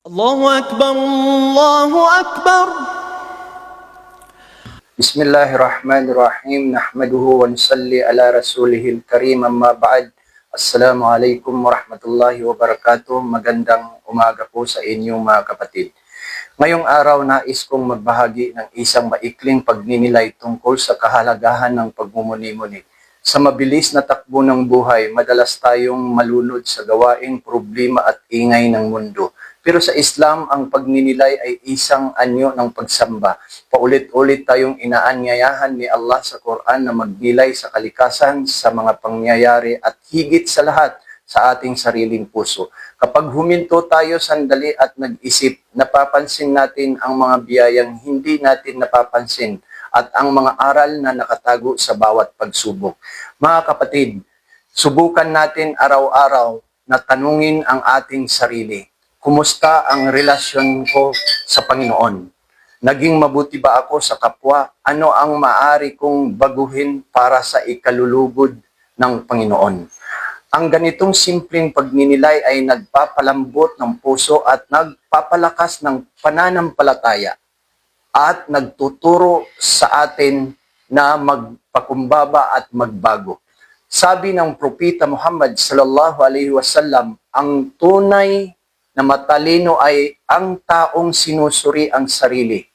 الله أكبر الله أكبر. Bismillahirrahmanirrahim. Nahmaduhu wa nusalli ala rasulihil karim, amma ba'd. Assalamualaikum warahmatullahi wabarakatuh. Magandang umaga po sa inyong mga kapatid. Ngayong araw nais kong magbahagi ng isang maikling pagninilay tungkol sa kahalagahan ng pagmumuni-muni. Sa mabilis na takbo ng buhay, madalas tayong malunod sa gawaing problema at ingay ng mundo. Pero sa Islam, ang pagninilay ay isang anyo ng pagsamba. Paulit-ulit tayong inaanyayahan ni Allah sa Quran na magnilay sa kalikasan, sa mga pangyayari at higit sa lahat sa ating sariling puso. Kapag huminto tayo sandali at nag-isip, napapansin natin ang mga biyayang hindi natin napapansin at ang mga aral na nakatago sa bawat pagsubok. Mga kapatid, subukan natin araw-araw na tanungin ang ating sarili. Kumusta ang relasyon ko sa Panginoon? Naging mabuti ba ako sa kapwa? Ano ang maaari kong baguhin para sa ikalulugod ng Panginoon? Ang ganitong simpleng pagninilay ay nagpapalambot ng puso at nagpapalakas ng pananampalataya at nagtuturo sa atin na magpakumbaba at magbago. Sabi ng Propeta Muhammad sallallahu alaihi wasallam, ang tunay na matalino ay ang taong sinusuri ang sarili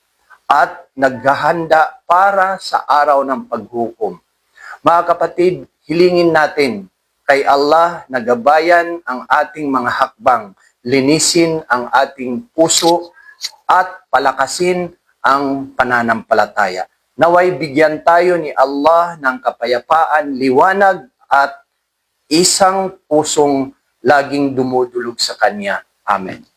at naghahanda para sa araw ng paghukom. Mga kapatid, hilingin natin kay Allah na gabayan ang ating mga hakbang, linisin ang ating puso at palakasin ang pananampalataya. Naway bigyan tayo ni Allah ng kapayapaan, liwanag at isang pusong laging dumudulog sa Kanya. Amen.